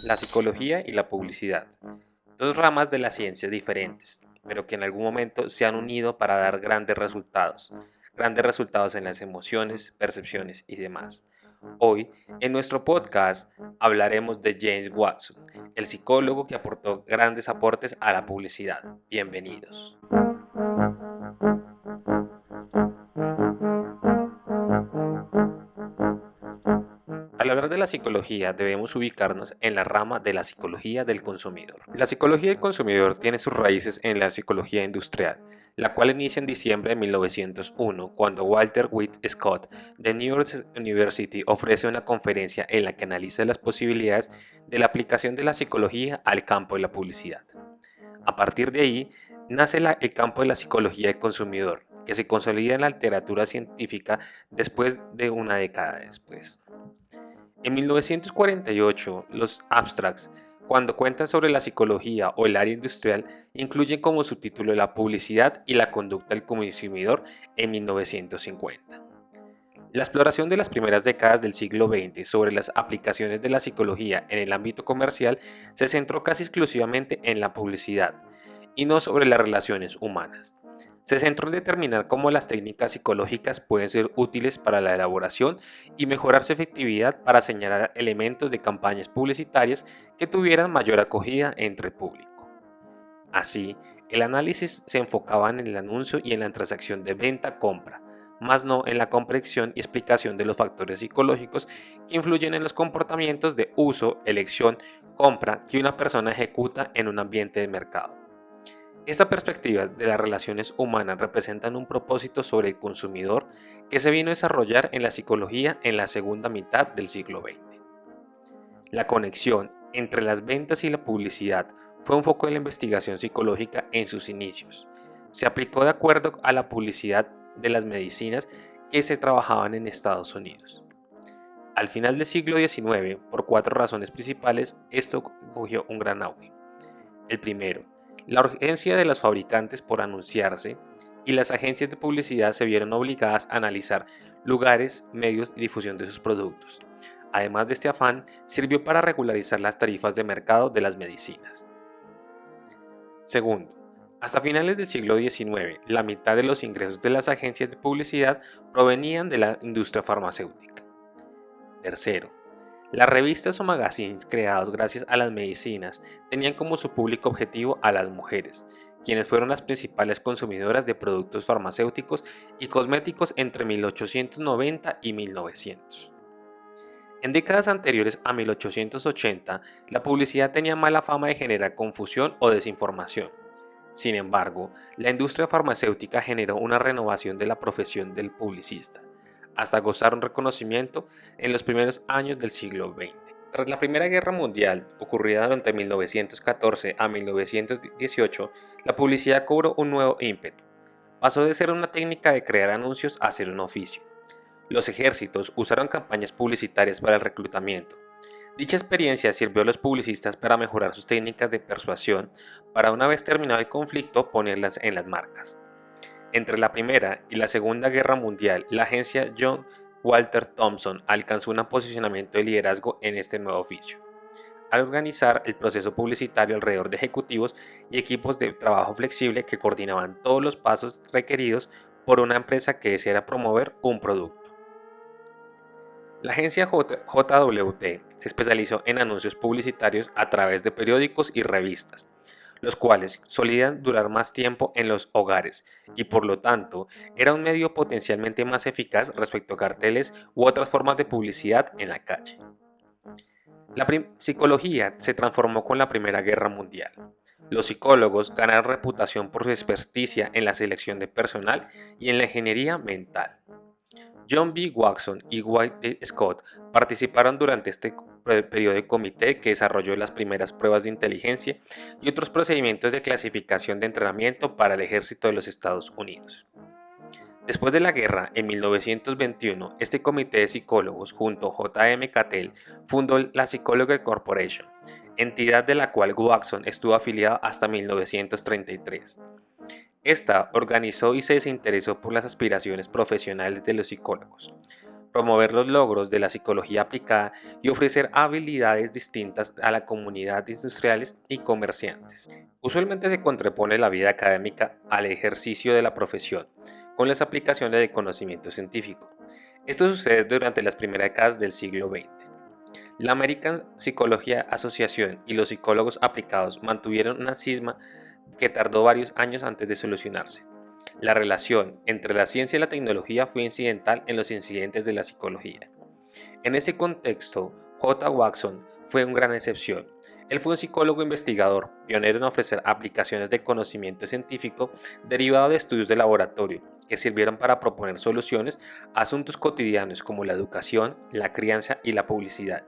la psicología y la publicidad, dos ramas de la ciencia diferentes, pero que en algún momento se han unido para dar grandes resultados en las emociones, percepciones y demás. Hoy, en nuestro podcast, hablaremos de James Watson, el psicólogo que aportó grandes aportes a la publicidad. Bienvenidos. Al hablar de la psicología, debemos ubicarnos en la rama de la psicología del consumidor. La psicología del consumidor tiene sus raíces en la psicología industrial, la cual inicia en diciembre de 1901, cuando Walter White Scott de New York University ofrece una conferencia en la que analiza las posibilidades de la aplicación de la psicología al campo de la publicidad. A partir de ahí, nace el campo de la psicología del consumidor, que se consolida en la literatura científica después de una década después. En 1948, los abstracts, cuando cuentan sobre la psicología o el área industrial, incluyen como subtítulo la publicidad y la conducta del consumidor en 1950. La exploración de las primeras décadas del siglo XX sobre las aplicaciones de la psicología en el ámbito comercial se centró casi exclusivamente en la publicidad y no sobre las relaciones humanas. Se centró en determinar cómo las técnicas psicológicas pueden ser útiles para la elaboración y mejorar su efectividad para señalar elementos de campañas publicitarias que tuvieran mayor acogida entre el público. Así, el análisis se enfocaba en el anuncio y en la transacción de venta-compra, más no en la comprensión y explicación de los factores psicológicos que influyen en los comportamientos de uso, elección, compra que una persona ejecuta en un ambiente de mercado. Esta perspectiva de las relaciones humanas representan un propósito sobre el consumidor que se vino a desarrollar en la psicología en la segunda mitad del siglo XX. La conexión entre las ventas y la publicidad fue un foco de la investigación psicológica en sus inicios. Se aplicó de acuerdo a la publicidad de las medicinas que se trabajaban en Estados Unidos. Al final del siglo XIX, por cuatro razones principales, esto cogió un gran auge. El primero, la urgencia de los fabricantes por anunciarse y las agencias de publicidad se vieron obligadas a analizar lugares, medios y difusión de sus productos. Además de este afán, sirvió para regularizar las tarifas de mercado de las medicinas. Segundo, hasta finales del siglo XIX, la mitad de los ingresos de las agencias de publicidad provenían de la industria farmacéutica. Tercero, las revistas o magazines creados gracias a las medicinas tenían como su público objetivo a las mujeres, quienes fueron las principales consumidoras de productos farmacéuticos y cosméticos entre 1890 y 1900. En décadas anteriores a 1880, la publicidad tenía mala fama de generar confusión o desinformación. Sin embargo, la industria farmacéutica generó una renovación de la profesión del publicista, hasta gozar un reconocimiento en los primeros años del siglo XX. Tras la Primera Guerra Mundial, ocurrida durante 1914 a 1918, la publicidad cobró un nuevo ímpetu. Pasó de ser una técnica de crear anuncios a ser un oficio. Los ejércitos usaron campañas publicitarias para el reclutamiento. Dicha experiencia sirvió a los publicistas para mejorar sus técnicas de persuasión para, una vez terminado el conflicto, ponerlas en las marcas. Entre la Primera y la Segunda Guerra Mundial, la agencia John Walter Thompson alcanzó un posicionamiento de liderazgo en este nuevo oficio, al organizar el proceso publicitario alrededor de ejecutivos y equipos de trabajo flexible que coordinaban todos los pasos requeridos por una empresa que deseara promover un producto. La agencia JWT se especializó en anuncios publicitarios a través de periódicos y revistas, los cuales solían durar más tiempo en los hogares y por lo tanto era un medio potencialmente más eficaz respecto a carteles u otras formas de publicidad en la calle. La psicología se transformó con la Primera Guerra Mundial. Los psicólogos ganaron reputación por su experticia en la selección de personal y en la ingeniería mental. John B. Watson y White Scott participaron durante este periodo de comité que desarrolló las primeras pruebas de inteligencia y otros procedimientos de clasificación de entrenamiento para el ejército de los Estados Unidos. Después de la guerra, en 1921, este comité de psicólogos, junto a J. M. Cattell, fundó la Psychology Corporation, entidad de la cual Watson estuvo afiliado hasta 1933. Esta organizó y se desinteresó por las aspiraciones profesionales de los psicólogos. promover los logros de la psicología aplicada y ofrecer habilidades distintas a la comunidad de industriales y comerciantes. Usualmente se contrapone la vida académica al ejercicio de la profesión, con las aplicaciones del conocimiento científico. Esto sucede durante las primeras décadas del siglo XX. La American Psychology Association y los psicólogos aplicados mantuvieron una cisma que tardó varios años antes de solucionarse. La relación entre la ciencia y la tecnología fue incidental en los incidentes de la psicología. En ese contexto, J. Watson fue una gran excepción. Él fue un psicólogo investigador, pionero en ofrecer aplicaciones de conocimiento científico derivado de estudios de laboratorio que sirvieron para proponer soluciones a asuntos cotidianos como la educación, la crianza y la publicidad.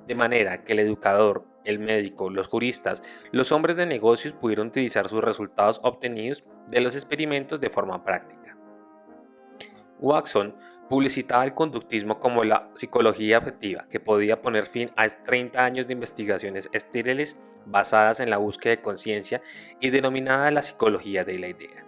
De manera que el educador, el médico, los juristas, los hombres de negocios pudieron utilizar sus resultados obtenidos de los experimentos de forma práctica. Watson publicitaba el conductismo como la psicología afectiva, que podía poner fin a 30 años de investigaciones estériles basadas en la búsqueda de conciencia y denominada la psicología de la idea.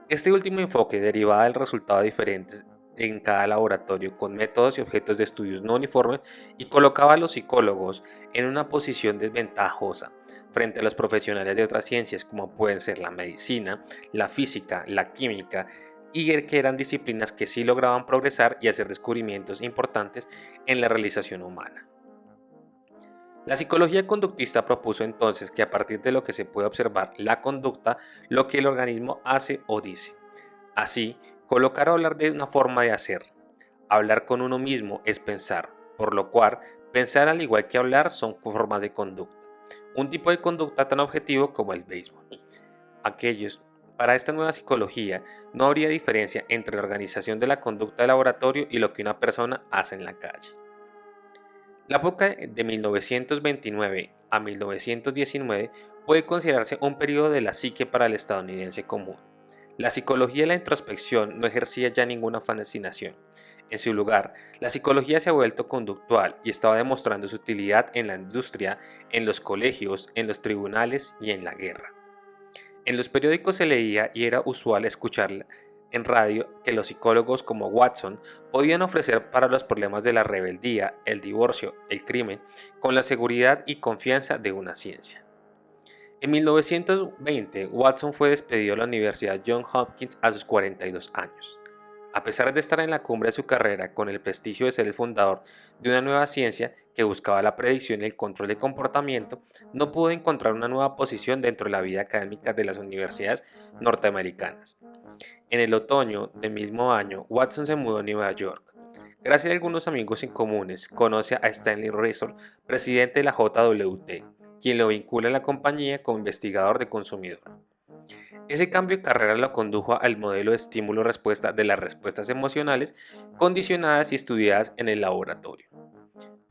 Este último enfoque derivaba del resultado diferentes en cada laboratorio con métodos y objetos de estudios no uniformes y colocaba a los psicólogos en una posición desventajosa frente a los profesionales de otras ciencias como pueden ser la medicina, la física, la química y que eran disciplinas que sí lograban progresar y hacer descubrimientos importantes en la realización humana. La psicología conductista propuso entonces que a partir de lo que se puede observar la conducta, lo que el organismo hace o dice. Así, colocar o hablar de una forma de hacer. Hablar con uno mismo es pensar, por lo cual pensar al igual que hablar son formas de conducta. Un tipo de conducta tan objetivo como el béisbol. Para esta nueva psicología, no habría diferencia entre la organización de la conducta de laboratorio y lo que una persona hace en la calle. La época de 1929 a 1919 puede considerarse un periodo de la psique para el estadounidense común. La psicología de la introspección no ejercía ya ninguna fascinación. En su lugar, la psicología se ha vuelto conductual y estaba demostrando su utilidad en la industria, en los colegios, en los tribunales y en la guerra. En los periódicos se leía y era usual escuchar en radio que los psicólogos como Watson podían ofrecer para los problemas de la rebeldía, el divorcio, el crimen, con la seguridad y confianza de una ciencia. En 1920, Watson fue despedido de la Universidad Johns Hopkins a sus 42 años. A pesar de estar en la cumbre de su carrera con el prestigio de ser el fundador de una nueva ciencia que buscaba la predicción y el control de comportamiento, no pudo encontrar una nueva posición dentro de la vida académica de las universidades norteamericanas. En el otoño del mismo año, Watson se mudó a Nueva York. Gracias a algunos amigos en comunes, conoce a Stanley Reisor, presidente de la JWT, quien lo vincula a la compañía como investigador de consumidor. Ese cambio de carrera lo condujo al modelo de estímulo-respuesta de las respuestas emocionales condicionadas y estudiadas en el laboratorio.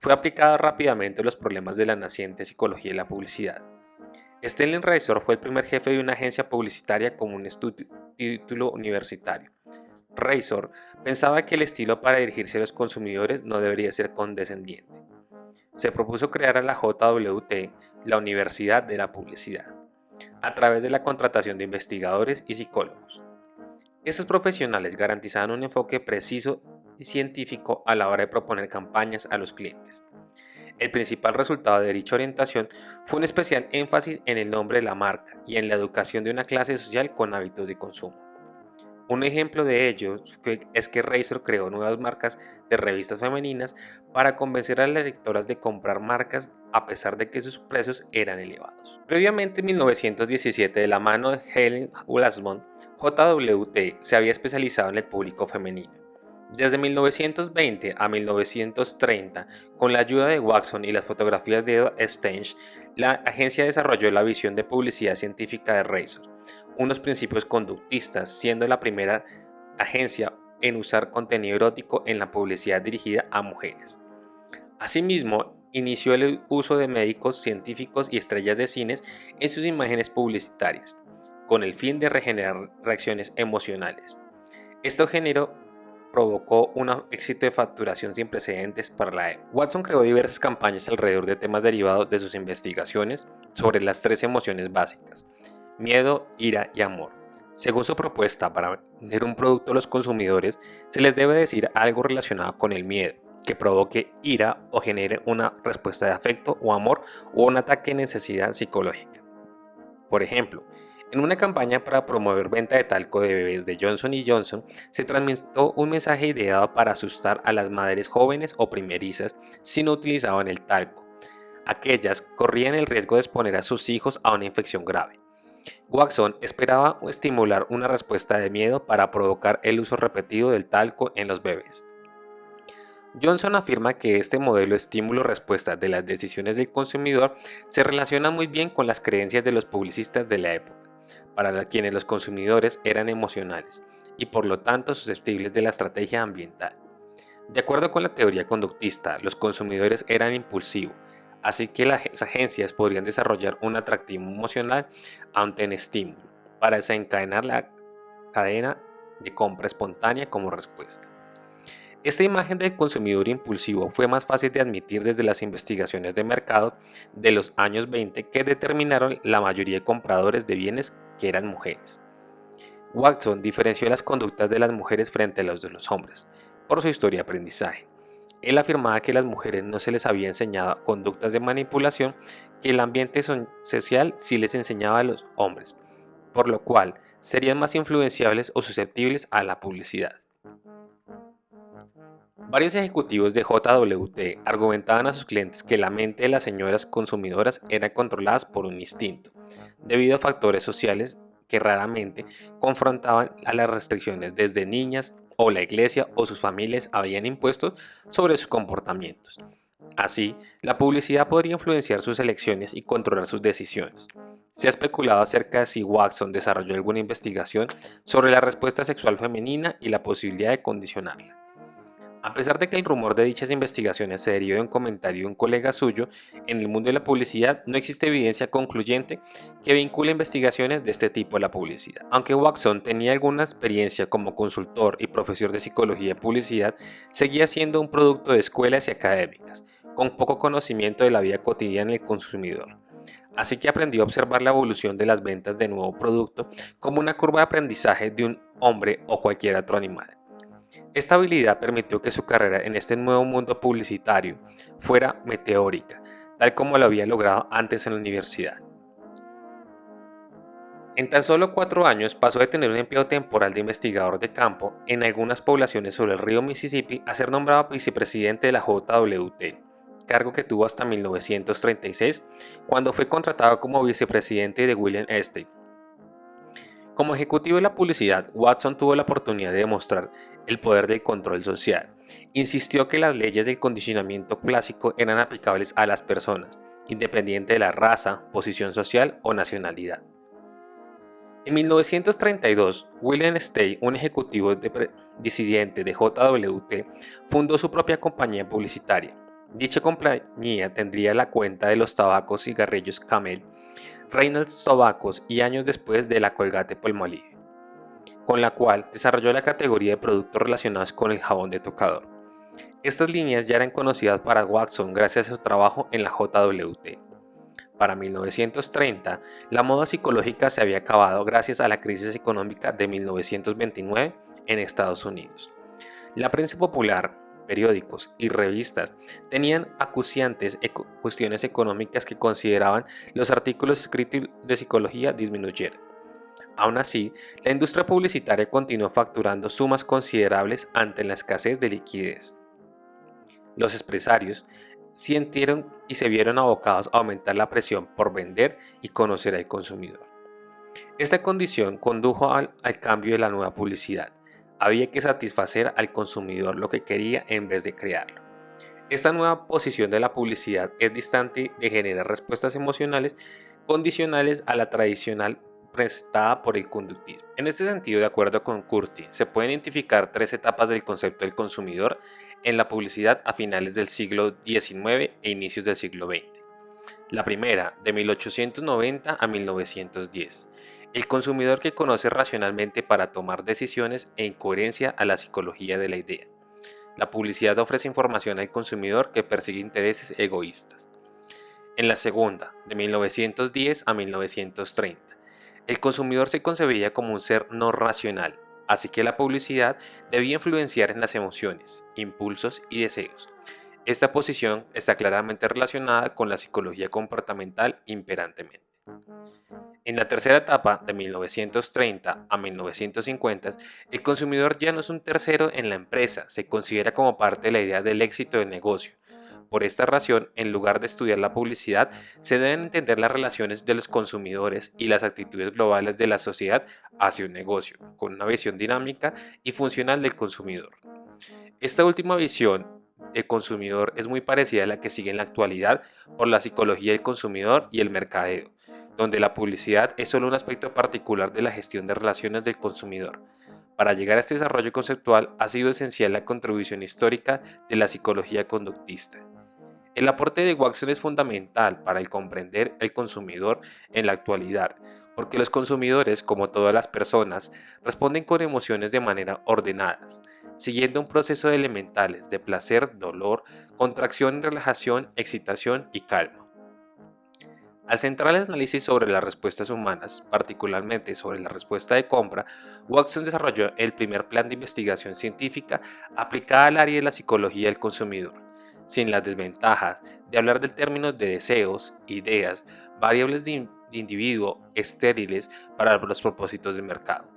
Fue aplicado rápidamente a los problemas de la naciente psicología de la publicidad. Stanley Reisor fue el primer jefe de una agencia publicitaria con un título universitario. Reisor pensaba que el estilo para dirigirse a los consumidores no debería ser condescendiente. Se propuso crear a la JWT, la Universidad de la Publicidad, a través de la contratación de investigadores y psicólogos. Estos profesionales garantizaban un enfoque preciso y científico a la hora de proponer campañas a los clientes. El principal resultado de dicha orientación fue un especial énfasis en el nombre de la marca y en la educación de una clase social con hábitos de consumo. Un ejemplo de ello es que Reisor creó nuevas marcas de revistas femeninas para convencer a las lectoras de comprar marcas a pesar de que sus precios eran elevados. Previamente en 1917, de la mano de Helen Ulasmont, JWT se había especializado en el público femenino. Desde 1920 a 1930, con la ayuda de Watson y las fotografías de Edward Stench, la agencia desarrolló la visión de publicidad científica de Reisor, unos principios conductistas, siendo la primera agencia en usar contenido erótico en la publicidad dirigida a mujeres. Asimismo, inició el uso de médicos, científicos y estrellas de cines en sus imágenes publicitarias, con el fin de generar reacciones emocionales. Esto provocó un éxito de facturación sin precedentes para la época. Watson creó diversas campañas alrededor de temas derivados de sus investigaciones sobre las tres emociones básicas: miedo, ira y amor, Según su propuesta, para vender un producto a los consumidores, se les debe decir algo relacionado con el miedo, que provoque ira o genere una respuesta de afecto o amor o un ataque de necesidad psicológica. Por ejemplo, en una campaña para promover venta de talco de bebés de Johnson Johnson, se transmitió un mensaje ideado para asustar a las madres jóvenes o primerizas si no utilizaban el talco. Aquellas corrían el riesgo de exponer a sus hijos a una infección grave. Watson esperaba estimular una respuesta de miedo para provocar el uso repetido del talco en los bebés. Johnson afirma que este modelo estímulo-respuesta de las decisiones del consumidor se relaciona muy bien con las creencias de los publicistas de la época, para quienes los consumidores eran emocionales y por lo tanto susceptibles de la estrategia ambiental. De acuerdo con la teoría conductista, los consumidores eran impulsivos, así que las agencias podrían desarrollar un atractivo emocional ante un estímulo para desencadenar la cadena de compra espontánea como respuesta. Esta imagen del consumidor impulsivo fue más fácil de admitir desde las investigaciones de mercado de los años 20 que determinaron la mayoría de compradores de bienes que eran mujeres. Watson diferenció las conductas de las mujeres frente a las de los hombres por su historia de aprendizaje. Él afirmaba que a las mujeres no se les había enseñado conductas de manipulación que el ambiente social sí les enseñaba a los hombres, por lo cual serían más influenciables o susceptibles a la publicidad. Varios ejecutivos de JWT argumentaban a sus clientes que la mente de las señoras consumidoras era controlada por un instinto, debido a factores sociales que raramente confrontaban a las restricciones desde niñas o la iglesia o sus familias habían impuesto sobre sus comportamientos. Así, la publicidad podría influenciar sus elecciones y controlar sus decisiones. Se ha especulado acerca de si Watson desarrolló alguna investigación sobre la respuesta sexual femenina y la posibilidad de condicionarla. A pesar de que el rumor de dichas investigaciones se deriva de un comentario de un colega suyo, en el mundo de la publicidad no existe evidencia concluyente que vincule investigaciones de este tipo a la publicidad. Aunque Watson tenía alguna experiencia como consultor y profesor de psicología y publicidad, seguía siendo un producto de escuelas y académicas, con poco conocimiento de la vida cotidiana del consumidor. Así que aprendió a observar la evolución de las ventas de nuevo producto como una curva de aprendizaje de un hombre o cualquier otro animal. Esta habilidad permitió que su carrera en este nuevo mundo publicitario fuera meteórica, tal como lo había logrado antes en la universidad. En tan solo 4 años pasó de tener un empleo temporal de investigador de campo en algunas poblaciones sobre el río Mississippi a ser nombrado vicepresidente de la JWT, cargo que tuvo hasta 1936, cuando fue contratado como vicepresidente de William Estate. Como ejecutivo de la publicidad, Watson tuvo la oportunidad de demostrar el poder del control social. Insistió que las leyes del condicionamiento clásico eran aplicables a las personas, independiente de la raza, posición social o nacionalidad. En 1932, William Stay, un ejecutivo disidente de JWT, fundó su propia compañía publicitaria. Dicha compañía tendría la cuenta de los tabacos y cigarrillos Camel, Reynolds Tobaccos y años después de la Colgate-Palmolive, con la cual desarrolló la categoría de productos relacionados con el jabón de tocador. Estas líneas ya eran conocidas para Watson gracias a su trabajo en la JWT. Para 1930, la moda psicológica se había acabado gracias a la crisis económica de 1929 en Estados Unidos. La prensa popular, periódicos y revistas tenían acuciantes cuestiones económicas que consideraban los artículos escritos de psicología disminuyeron. Aún así, la industria publicitaria continuó facturando sumas considerables ante la escasez de liquidez. Los empresarios sintieron y se vieron abocados a aumentar la presión por vender y conocer al consumidor. Esta condición condujo al cambio de la nueva publicidad. Había que satisfacer al consumidor lo que quería en vez de crearlo. Esta nueva posición de la publicidad es distante de generar respuestas emocionales condicionales a la tradicional presentada por el conductismo. En este sentido, de acuerdo con Curti, se pueden identificar 3 etapas del concepto del consumidor en la publicidad a finales del siglo XIX e inicios del siglo XX. La primera, de 1890 a 1910. El consumidor que conoce racionalmente para tomar decisiones en coherencia a la psicología de la idea. La publicidad ofrece información al consumidor que persigue intereses egoístas. En la segunda, de 1910 a 1930. El consumidor se concebía como un ser no racional, así que la publicidad debía influenciar en las emociones, impulsos y deseos. Esta posición está claramente relacionada con la psicología comportamental imperantemente. En la tercera etapa, de 1930 a 1950, el consumidor ya no es un tercero en la empresa, se considera como parte de la idea del éxito del negocio. Por esta razón, en lugar de estudiar la publicidad, se deben entender las relaciones de los consumidores y las actitudes globales de la sociedad hacia un negocio, con una visión dinámica y funcional del consumidor. Esta última visión de consumidor es muy parecida a la que sigue en la actualidad por la psicología del consumidor y el mercadeo, donde la publicidad es solo un aspecto particular de la gestión de relaciones del consumidor. Para llegar a este desarrollo conceptual ha sido esencial la contribución histórica de la psicología conductista. El aporte de Watson es fundamental para el comprender el consumidor en la actualidad, porque los consumidores, como todas las personas, responden con emociones de manera ordenadas, siguiendo un proceso de elementales de placer, dolor, contracción, relajación, excitación y calma. Al centrar el análisis sobre las respuestas humanas, particularmente sobre la respuesta de compra, Watson desarrolló el primer plan de investigación científica aplicada al área de la psicología del consumidor, sin las desventajas de hablar del término de deseos, ideas, variables de individuo estériles para los propósitos del mercado.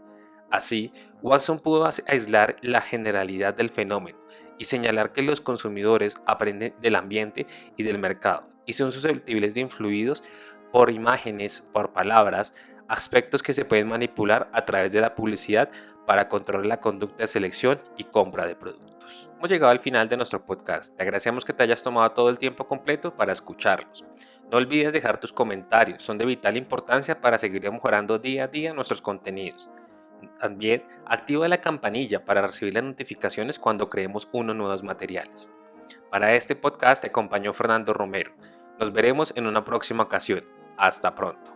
Así, Watson pudo aislar la generalidad del fenómeno y señalar que los consumidores aprenden del ambiente y del mercado y son susceptibles de influidos por imágenes, por palabras, aspectos que se pueden manipular a través de la publicidad para controlar la conducta de selección y compra de productos. Hemos llegado al final de nuestro podcast. Te agradecemos que te hayas tomado todo el tiempo completo para escucharlos. No olvides dejar tus comentarios, son de vital importancia para seguir mejorando día a día nuestros contenidos. También activa la campanilla para recibir las notificaciones cuando creemos unos nuevos materiales. Para este podcast te acompañó Fernando Romero. Nos veremos en una próxima ocasión. Hasta pronto.